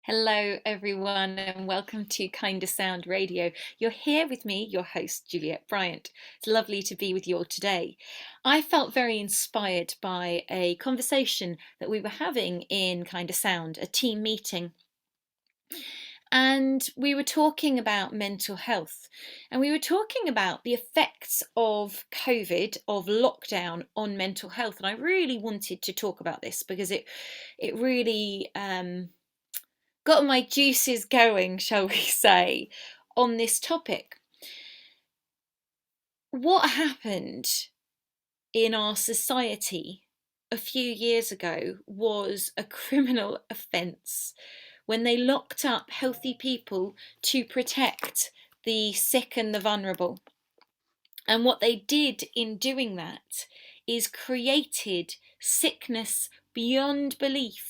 Hello, everyone, and welcome to Kindasound Radio. You're here with me, your host, Juliet Bryant. It's lovely to be with you all today. I felt very inspired by a conversation that we were having in Kindasound, a team meeting. And we were talking about mental health, and we were talking about the effects of COVID, of lockdown on mental health. And I really wanted to talk about this because it really got my juices going, shall we say, on this topic. What happened in our society a few years ago was a criminal offence when they locked up healthy people to protect the sick and the vulnerable. And what they did in doing that is created sickness beyond belief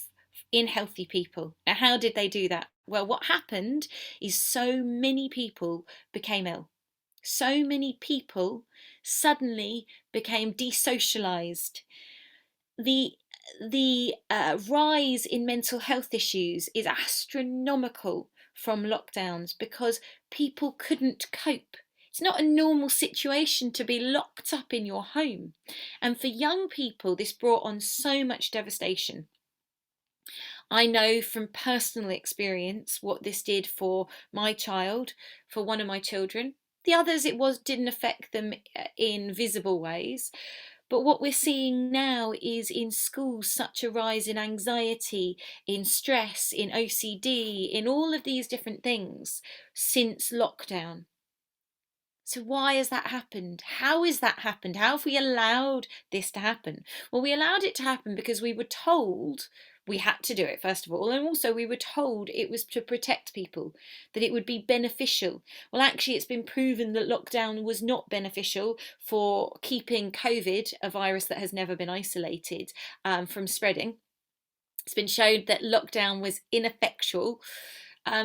in healthy people. Now, how did they do that? Well, what happened is so many people became ill. So many people suddenly became desocialized. The rise in mental health issues is astronomical from lockdowns because people couldn't cope. It's not a normal situation to be locked up in your home. And for young people, this brought on so much devastation. I know from personal experience what this did for my child, for one of my children. The others, didn't affect them in visible ways. But what we're seeing now is in schools such a rise in anxiety, in stress, in OCD, in all of these different things since lockdown. So why has that happened? How has that happened? How have we allowed this to happen? Well, we allowed it to happen because we were told we had to do it, first of all, and also we were told it was to protect people, that it would be beneficial. Well, actually, it's been proven that lockdown was not beneficial for keeping COVID, a virus that has never been isolated, from spreading. It's been shown that lockdown was ineffectual.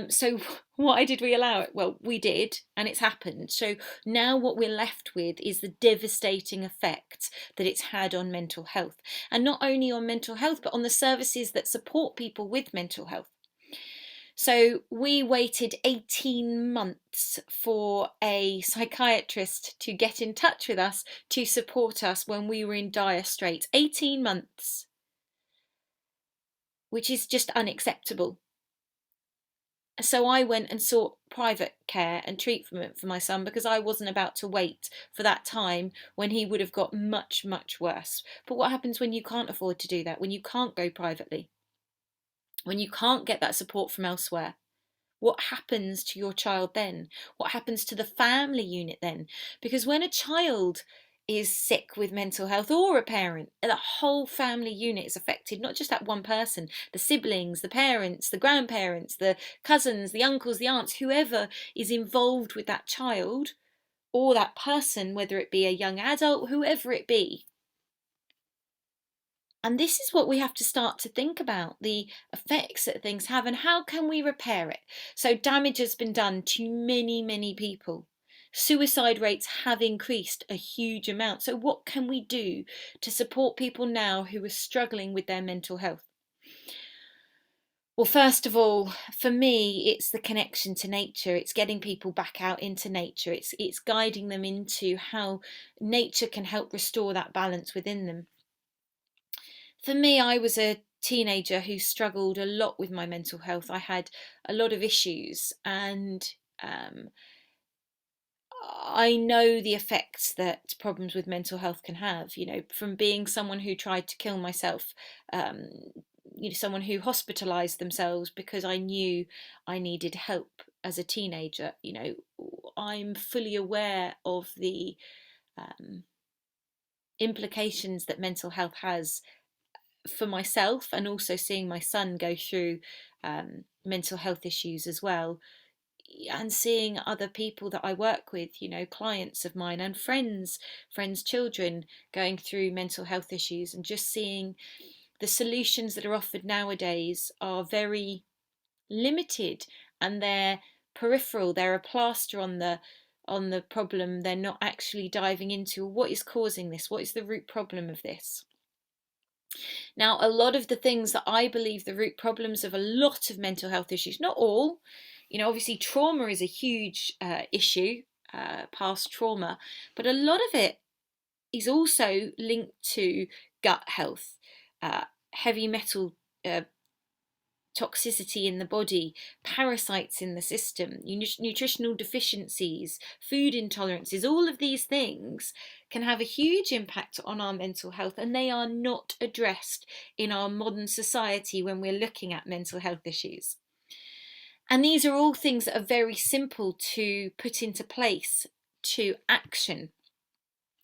So why did we allow it? Well, we did, and it's happened. So now what we're left with is the devastating effect that it's had on mental health. And not only on mental health, but on the services that support people with mental health. So we waited 18 months for a psychiatrist to get in touch with us to support us when we were in dire straits. 18 months, which is just unacceptable. So I went and sought private care and treatment for my son because I wasn't about to wait for that time when he would have got much, much worse. But what happens when you can't afford to do that? When you can't go privately? When you can't get that support from elsewhere? What happens to your child then? What happens to the family unit then? Because when a child is sick with mental health, or a parent, the whole family unit is affected, not just that one person. The siblings, the parents, the grandparents, the cousins, the uncles, the aunts, whoever is involved with that child or that person, whether it be a young adult, whoever it be. And this is what we have to start to think about, the effects that things have and how can we repair it. So damage has been done to many, many people. Suicide rates have increased a huge amount. So what can we do to support people now who are struggling with their mental health? Well, first of all, for me, it's the connection to nature. It's getting people back out into nature. It's guiding them into how nature can help restore that balance within them. For me, I was a teenager who struggled a lot with my mental health. I had a lot of issues, and I know the effects that problems with mental health can have. You know, from being someone who tried to kill myself, um, someone who hospitalized themselves because I knew I needed help as a teenager. I'm fully aware of the um, implications that mental health has for myself, and also seeing my son go through mental health issues as well, and seeing other people that I work with, clients of mine and friends' children going through mental health issues, and just seeing the solutions that are offered nowadays are very limited, and they're peripheral. They're a plaster on the problem. They're not actually diving into what is causing this, what is the root problem of this. Now, a lot of the things that I believe the root problems of a lot of mental health issues, not all, obviously trauma is a huge issue, past trauma, but a lot of it is also linked to gut health, heavy metal uh, toxicity in the body, parasites in the system, nutritional deficiencies, food intolerances, all of these things can have a huge impact on our mental health, and they are not addressed in our modern society when we're looking at mental health issues. And these are all things that are very simple to put into place, to action.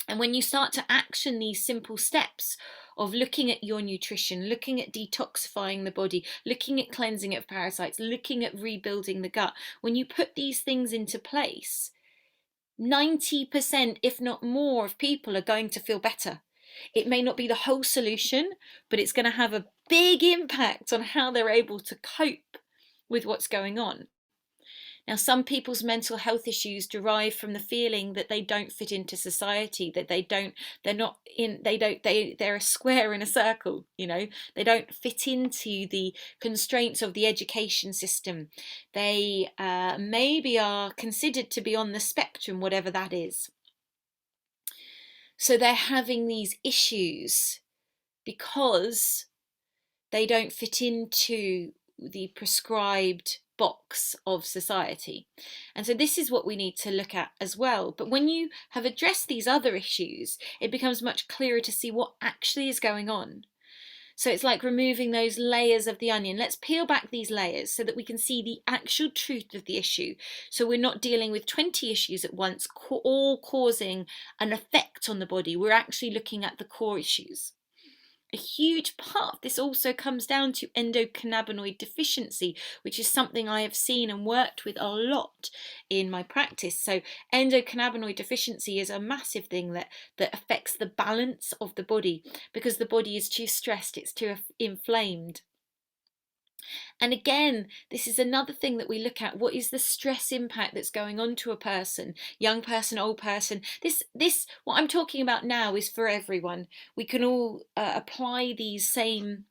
And when you start to action these simple steps of looking at your nutrition, looking at detoxifying the body, looking at cleansing it of parasites, looking at rebuilding the gut, when you put these things into place, 90%, if not more, of people are going to feel better. It may not be the whole solution, but it's going to have a big impact on how they're able to cope with what's going on. Now, some people's mental health issues derive from the feeling that they don't fit into society, that they're a square in a circle, they don't fit into the constraints of the education system. They maybe are considered to be on the spectrum, whatever that is. So they're having these issues because they don't fit into the prescribed box of society. And so this is what we need to look at as well. But when you have addressed these other issues, it becomes much clearer to see what actually is going on. So it's like removing those layers of the onion. Let's peel back these layers so that we can see the actual truth of the issue. So we're not dealing with 20 issues at once, all causing an effect on the body. We're actually looking at the core issues. A huge part of this also comes down to endocannabinoid deficiency, which is something I have seen and worked with a lot in my practice. So endocannabinoid deficiency is a massive thing that affects the balance of the body, because the body is too stressed, it's too inflamed. And again, this is another thing that we look at. What is the stress impact that's going on to a person, young person, old person? This what I'm talking about now is for everyone. We can all apply these same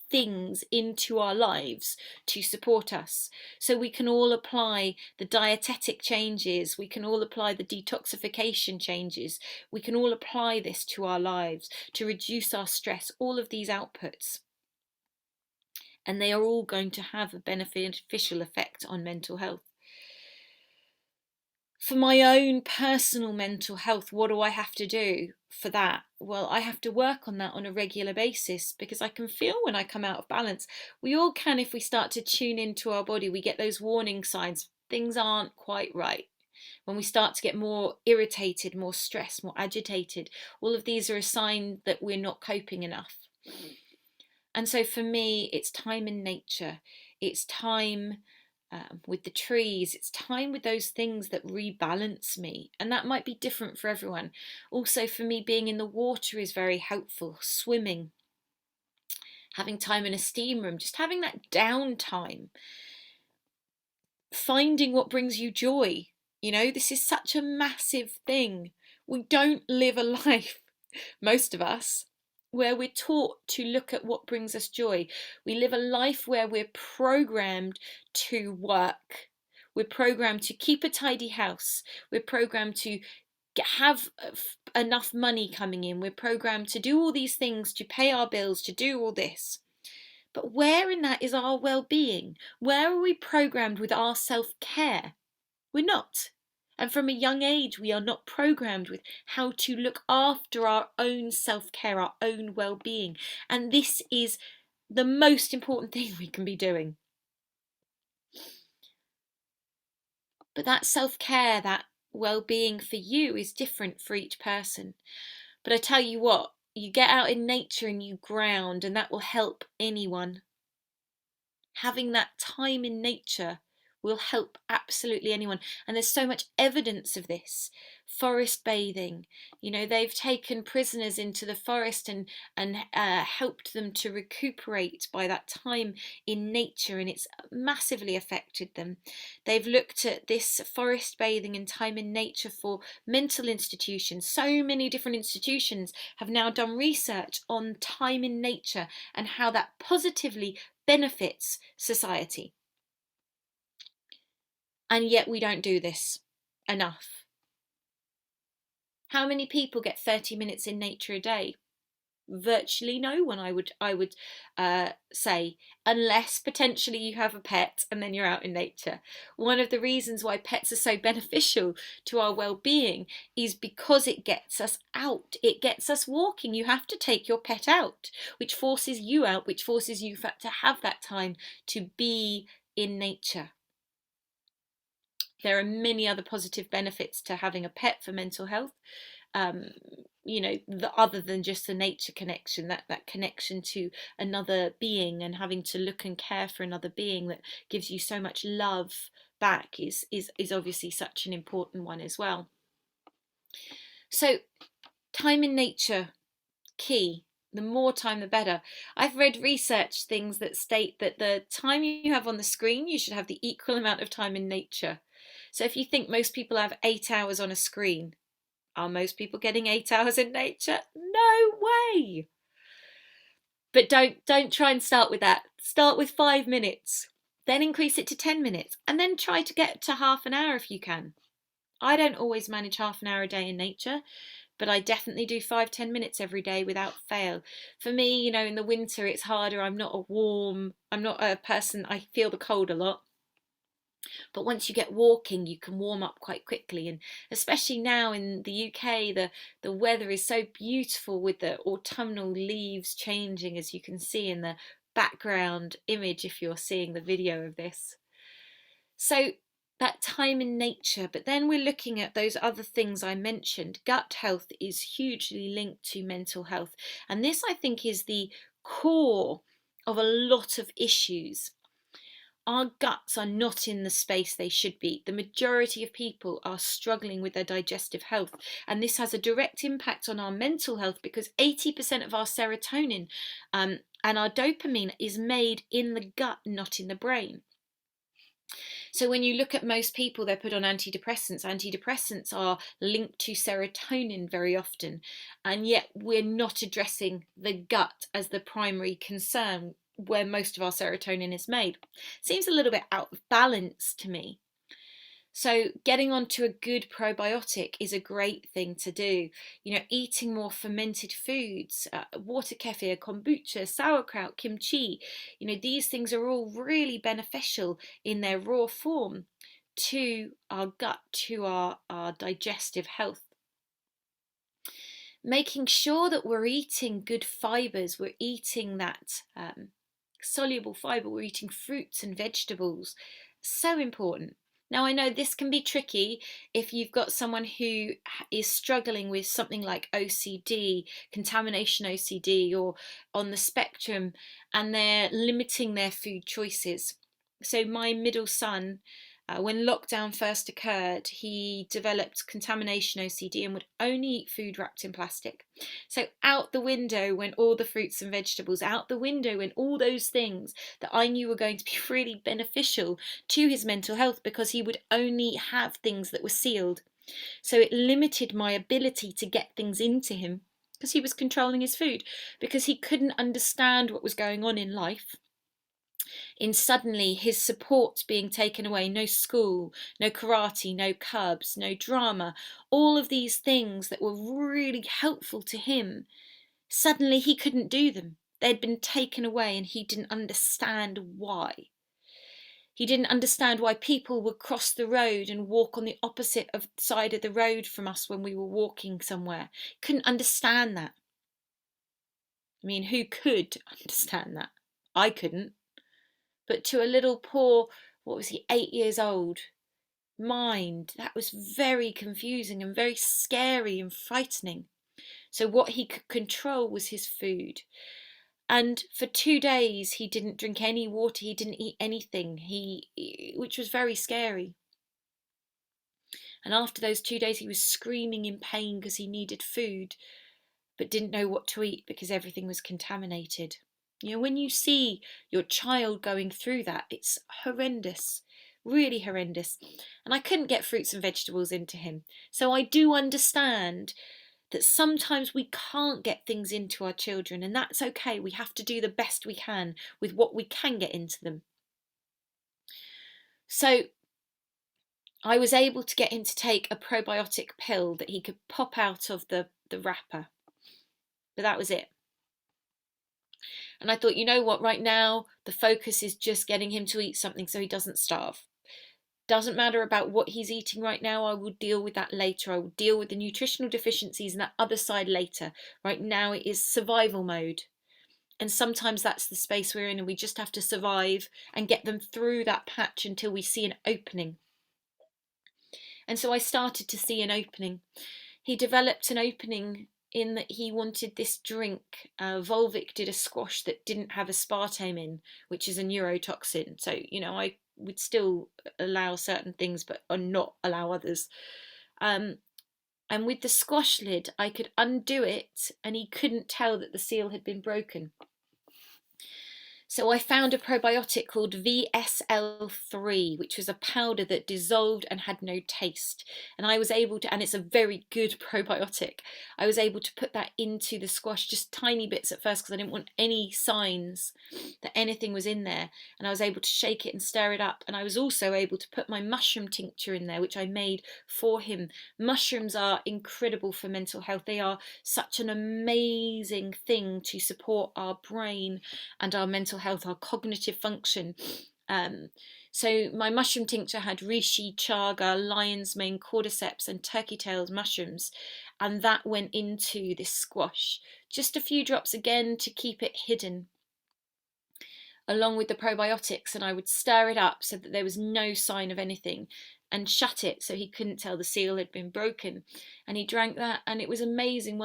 things into our lives to support us. So we can all apply the dietetic changes, we can all apply the detoxification changes, we can all apply this to our lives to reduce our stress, all of these outputs. And they are all going to have a beneficial effect on mental health. For my own personal mental health, what do I have to do for that? Well, I have to work on that on a regular basis, because I can feel when I come out of balance. We all can. If we start to tune into our body, we get those warning signs. Things aren't quite right. When we start to get more irritated, more stressed, more agitated, all of these are a sign that we're not coping enough. And so for me, it's time in nature. It's time with the trees. It's time with those things that rebalance me. And that might be different for everyone. Also, for me, being in the water is very helpful. Swimming, having time in a steam room, just having that downtime. Finding what brings you joy. This is such a massive thing. We don't live a life, most of us, where we're taught to look at what brings us joy. We live a life where we're programmed to work. We're programmed to keep a tidy house. We're programmed to have enough money coming in. We're programmed to do all these things, to pay our bills, to do all this. But where in that is our well-being? Where are we programmed with our self-care? We're not. And from a young age, we are not programmed with how to look after our own self-care, our own well-being. And this is the most important thing we can be doing. But that self-care, that well-being for you is different for each person. But I tell you what, you get out in nature and you ground, and that will help anyone. Having that time in nature will help absolutely anyone. And there's so much evidence of this. Forest bathing, they've taken prisoners into the forest and helped them to recuperate by that time in nature, and it's massively affected them. They've looked at this forest bathing and time in nature for mental institutions. So many different institutions have now done research on time in nature and how that positively benefits society. And yet we don't do this enough. How many people get 30 minutes in nature a day? Virtually no one, I would say, unless potentially you have a pet and then you're out in nature. One of the reasons why pets are so beneficial to our well-being is because it gets us out, it gets us walking. You have to take your pet out, which forces you out, which forces you to have that time to be in nature. There are many other positive benefits to having a pet for mental health. Other than just the nature connection, that connection to another being and having to look and care for another being that gives you so much love back is obviously such an important one as well. So time in nature, key. The more time, the better. I've read research things that state that the time you have on the screen, you should have the equal amount of time in nature. So if you think most people have 8 hours on a screen, are most people getting 8 hours in nature? No way. But don't try and start with that. Start with 5 minutes, then increase it to 10 minutes, and then try to get to half an hour if you can. I don't always manage half an hour a day in nature, but I definitely do 5-10 minutes every day without fail. For me, in the winter it's harder. I'm not a person, I feel the cold a lot. But once you get walking, you can warm up quite quickly. And especially now in the UK, the weather is so beautiful with the autumnal leaves changing, as you can see in the background image if you're seeing the video of this. So that time in nature, but then we're looking at those other things I mentioned. Gut health is hugely linked to mental health. And this, I think, is the core of a lot of issues. Our guts are not in the space they should be. The majority of people are struggling with their digestive health, and this has a direct impact on our mental health because 80% of our serotonin and our dopamine is made in the gut, not in the brain. So when you look at most people, they're put on antidepressants. Antidepressants are linked to serotonin very often, and yet we're not addressing the gut as the primary concern where most of our serotonin is made. Seems a little bit out of balance to me. So getting onto a good probiotic is a great thing to do. Eating more fermented foods, water kefir, kombucha, sauerkraut, kimchi, these things are all really beneficial in their raw form to our gut, to our digestive health. Making sure that we're eating good fibres, we're eating that soluble fibre, we're eating fruits and vegetables, so important. Now, I know this can be tricky if you've got someone who is struggling with something like OCD, contamination OCD, or on the spectrum, and they're limiting their food choices. So my middle son, when lockdown first occurred, he developed contamination OCD and would only eat food wrapped in plastic. So out the window went all the fruits and vegetables, out the window went all those things that I knew were going to be really beneficial to his mental health because he would only have things that were sealed. So it limited my ability to get things into him because he was controlling his food, because he couldn't understand what was going on in life. In suddenly his support being taken away, no school, no karate, no cubs, no drama, all of these things that were really helpful to him, suddenly he couldn't do them. They'd been taken away and he didn't understand why. He didn't understand why people would cross the road and walk on the opposite side of the road from us when we were walking somewhere. Couldn't understand that. I mean, who could understand that? I couldn't. But to a little poor, 8 years old mind, that was very confusing and very scary and frightening. So what he could control was his food. And for 2 days, he didn't drink any water, he didn't eat anything, which was very scary. And after those 2 days, he was screaming in pain because he needed food, but didn't know what to eat because everything was contaminated. You know, when you see your child going through that, it's horrendous, really horrendous. And I couldn't get fruits and vegetables into him. So I do understand that sometimes we can't get things into our children, and that's okay. We have to do the best we can with what we can get into them. So I was able to get him to take a probiotic pill that he could pop out of the wrapper. But that was it. And I thought, you know what, right now the focus is just getting him to eat something so he doesn't starve. Doesn't matter about what he's eating right now, I will deal with that later. I will deal with the nutritional deficiencies and that other side later. Right now it is survival mode. And sometimes that's the space we're in, and we just have to survive and get them through that patch until we see an opening. And so I started to see an opening. He developed an opening in that he wanted this drink. Volvic did a squash that didn't have aspartame in, which is a neurotoxin. So, you know, I would still allow certain things, but not allow others. And with the squash lid, I could undo it, and he couldn't tell that the seal had been broken. So I found a probiotic called VSL3, which was a powder that dissolved and had no taste. And I was able to, and it's a very good probiotic, I was able to put that into the squash, just tiny bits at first because I didn't want any signs that anything was in there. And I was able to shake it and stir it up. And I was also able to put my mushroom tincture in there, which I made for him. Mushrooms are incredible for mental health. They are such an amazing thing to support our brain and our mental health, our cognitive function. So my mushroom tincture had reishi, chaga, lion's mane, cordyceps and turkey tails mushrooms, and that went into this squash. Just a few drops again to keep it hidden, along with the probiotics, and I would stir it up so that there was no sign of anything, and shut it so he couldn't tell the seal had been broken. And he drank that, and it was amazing.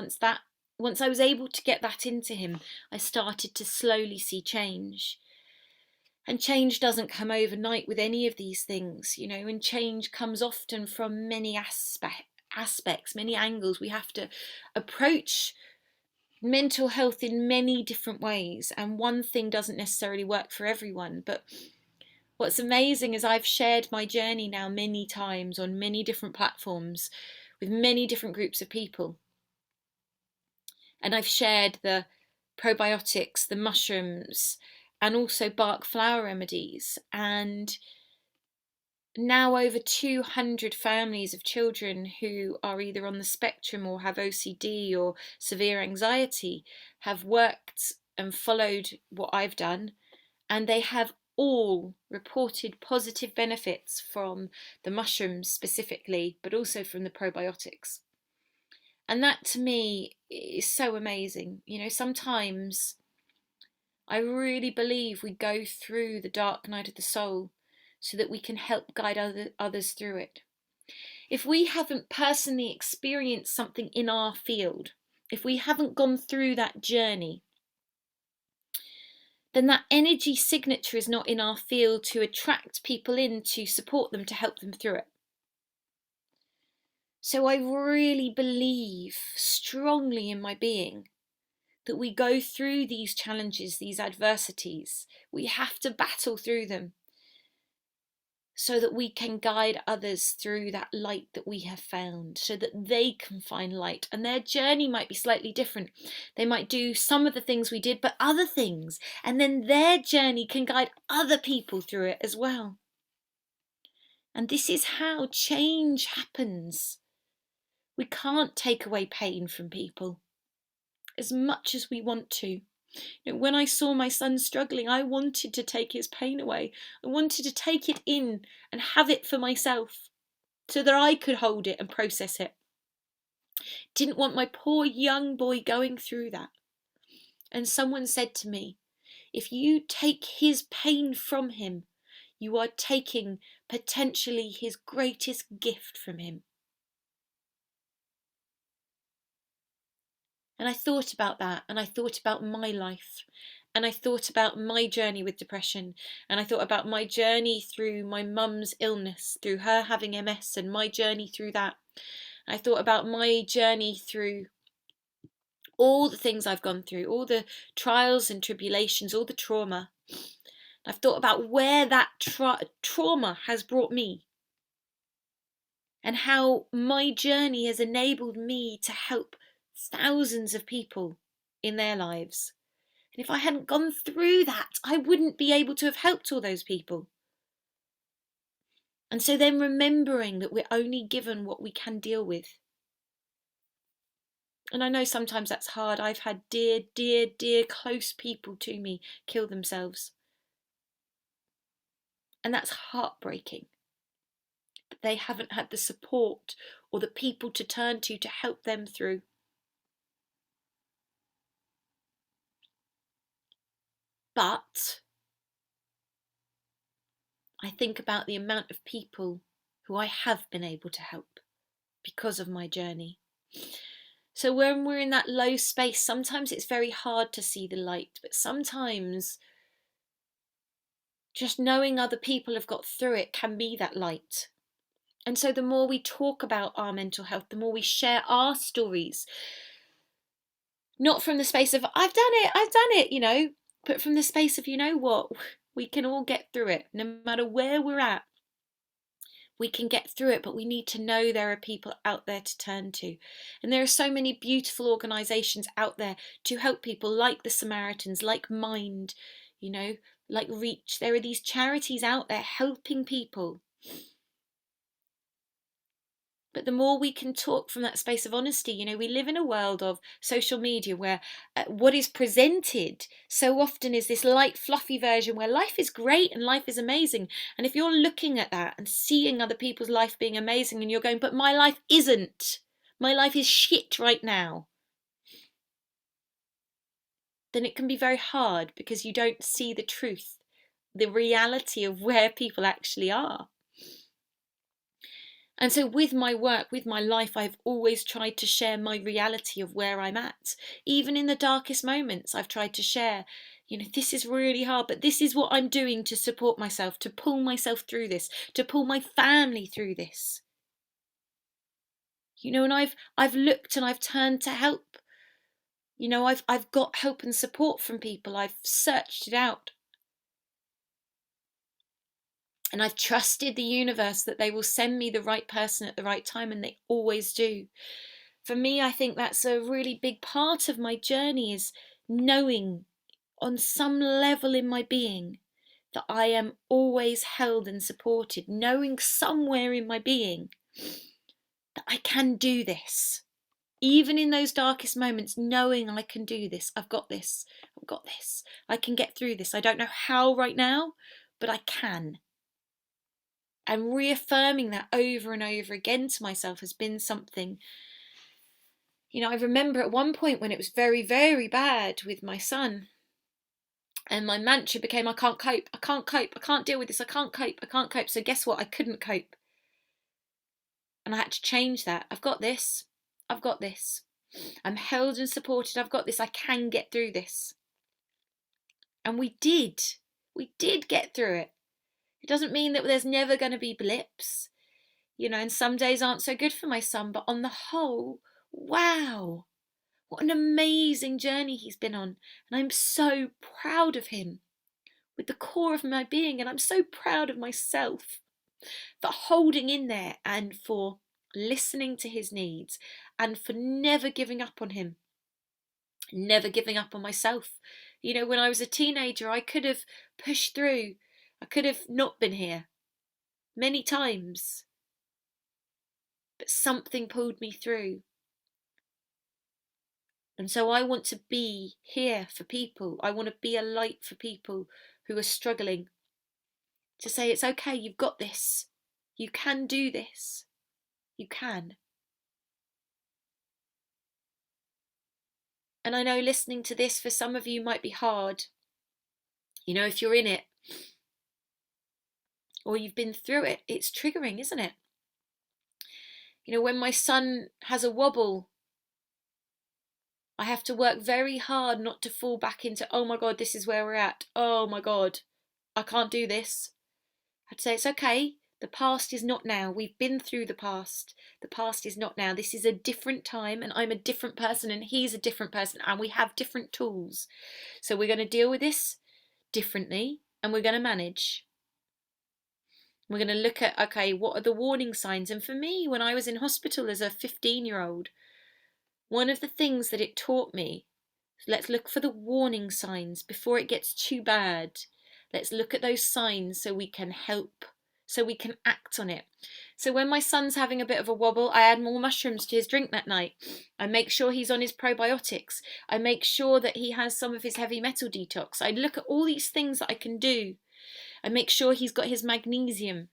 Once I was able to get that into him, I started to slowly see change. And change doesn't come overnight with any of these things, you know, and change comes often from many aspects, many angles. We have to approach mental health in many different ways, and one thing doesn't necessarily work for everyone. But what's amazing is I've shared my journey now many times on many different platforms with many different groups of people. And I've shared the probiotics, the mushrooms, and also bark flower remedies. And now over 200 families of children who are either on the spectrum or have OCD or severe anxiety have worked and followed what I've done, and they have all reported positive benefits from the mushrooms specifically, but also from the probiotics. And that to me is so amazing. You know, sometimes I really believe we go through the dark night of the soul so that we can help guide others through it. If we haven't personally experienced something in our field, if we haven't gone through that journey, then that energy signature is not in our field to attract people in, to support them, to help them through it. So I really believe strongly in my being that we go through these challenges, these adversities. We have to battle through them so that we can guide others through that light that we have found, so that they can find light. And their journey might be slightly different. They might do some of the things we did, but other things. And then their journey can guide other people through it as well. And this is how change happens. We can't take away pain from people as much as we want to. You know, when I saw my son struggling, I wanted to take his pain away. I wanted to take it in and have it for myself so that I could hold it and process it. Didn't want my poor young boy going through that. And someone said to me, if you take his pain from him, you are taking potentially his greatest gift from him. And I thought about that, and I thought about my life, and I thought about my journey with depression, and I thought about my journey through my mum's illness, through her having MS, and my journey through that. I thought about my journey through all the things I've gone through, all the trials and tribulations, all the trauma. I've thought about where that trauma has brought me, and how my journey has enabled me to help thousands of people in their lives. And if I hadn't gone through that, I wouldn't be able to have helped all those people. And so then remembering that we're only given what we can deal with. And I know sometimes that's hard. I've had dear, dear, dear close people to me kill themselves. And that's heartbreaking. But they haven't had the support or the people to turn to help them through. But I think about the amount of people who I have been able to help because of my journey. So when we're in that low space, sometimes it's very hard to see the light, but sometimes just knowing other people have got through it can be that light. And so the more we talk about our mental health, the more we share our stories, not from the space of I've done it, but from the space of, you know what, we can all get through it, no matter where we're at. We can get through it, but we need to know there are people out there to turn to. And there are so many beautiful organisations out there to help people, like the Samaritans, like Mind, like Reach. There are these charities out there helping people. But the more we can talk from that space of honesty, we live in a world of social media where what is presented so often is this light, fluffy version where life is great and life is amazing. And if you're looking at that and seeing other people's life being amazing and you're going, but my life isn't, my life is shit right now, then it can be very hard because you don't see the truth, the reality of where people actually are. And so with my work, with my life, I've always tried to share my reality of where I'm at. Even in the darkest moments, I've tried to share, this is really hard, but this is what I'm doing to support myself, to pull myself through this, to pull my family through this. And I've looked and I've turned to help. I've got help and support from people. I've searched it out. And I've trusted the universe that they will send me the right person at the right time, and they always do. For me, I think that's a really big part of my journey, is knowing on some level in my being that I am always held and supported, knowing somewhere in my being that I can do this. Even in those darkest moments, knowing I can do this. I've got this. I've got this. I can get through this. I don't know how right now, but I can. And reaffirming that over and over again to myself has been something. I remember at one point when it was very, very bad with my son, and my mantra became, I can't cope, I can't cope, I can't deal with this, I can't cope, I can't cope. So guess what? I couldn't cope. And I had to change that. I've got this. I've got this. I'm held and supported. I've got this. I can get through this. And we did. We did get through it. It doesn't mean that there's never going to be blips, and some days aren't so good for my son, but on the whole, wow, what an amazing journey he's been on. And I'm so proud of him with the core of my being. And I'm so proud of myself for holding in there and for listening to his needs and for never giving up on him, never giving up on myself. When I was a teenager, I could have pushed through. I could have not been here many times, but something pulled me through. And so I want to be here for people. I want to be a light for people who are struggling. To say, it's okay, you've got this. You can do this. You can. And I know listening to this for some of you might be hard. If you're in it or you've been through it, it's triggering, isn't it? When my son has a wobble, I have to work very hard not to fall back into, oh my God, this is where we're at. Oh my God, I can't do this. I'd say it's okay. The past is not now. We've been through the past. The past is not now. This is a different time, and I'm a different person, and he's a different person, and we have different tools. So we're going to deal with this differently, and we're going to manage. We're going to look at, okay, what are the warning signs? And for me, when I was in hospital as a 15-year-old, one of the things that it taught me, let's look for the warning signs before it gets too bad. Let's look at those signs so we can help, so we can act on it. So when my son's having a bit of a wobble, I add more mushrooms to his drink that night. I make sure he's on his probiotics. I make sure that he has some of his heavy metal detox. I look at all these things that I can do. I make sure he's got his magnesium.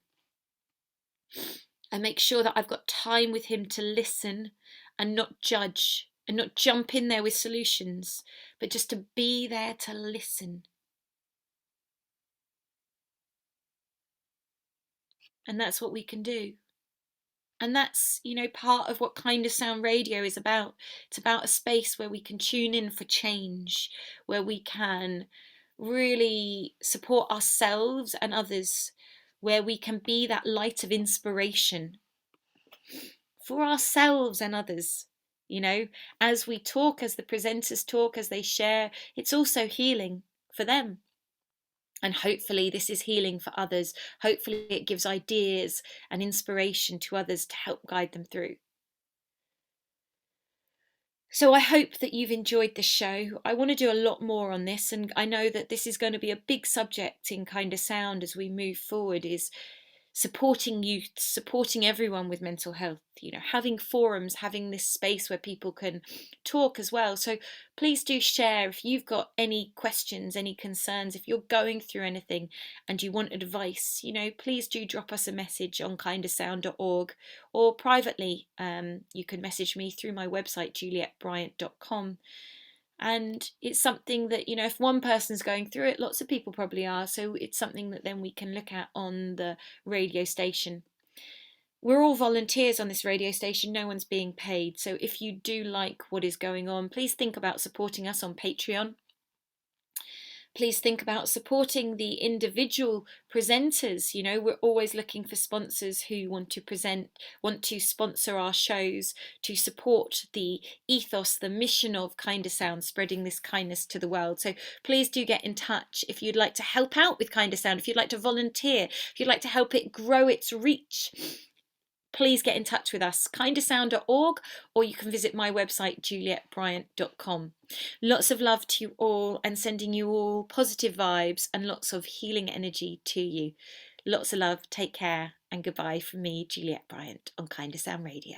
I make sure that I've got time with him to listen and not judge and not jump in there with solutions, but just to be there to listen. And that's what we can do. And that's, part of what Kindasound Radio is about. It's about a space where we can tune in for change, where we can really support ourselves and others, where we can be that light of inspiration for ourselves and others. As we talk, as the presenters talk, as they share, it's also healing for them. And hopefully this is healing for others. Hopefully it gives ideas and inspiration to others to help guide them through. So I hope that you've enjoyed this show. I want to do a lot more on this, and I know that this is going to be a big subject in Kindasound as we move forward, is supporting youth, supporting everyone with mental health, having forums, having this space where people can talk as well. So please do share if you've got any questions, any concerns, if you're going through anything and you want advice, please do drop us a message on kindasound.org, or privately, you can message me through my website, juliettebryant.com. And it's something that, if one person's going through it, lots of people probably are. So it's something that then we can look at on the radio station. We're all volunteers on this radio station. No one's being paid. So if you do like what is going on, please think about supporting us on Patreon. Please think about supporting the individual presenters. We're always looking for sponsors who want to sponsor our shows, to support the ethos, the mission of Kindasound, spreading this kindness to the world. So please do get in touch if you'd like to help out with Kindasound, if you'd like to volunteer, if you'd like to help it grow its reach. Please get in touch with us, kindasound.org, or you can visit my website, juliettebryant.com. Lots of love to you all, and sending you all positive vibes and lots of healing energy to you. Lots of love, take care, and goodbye from me, Juliette Bryant, on Kindasound Radio.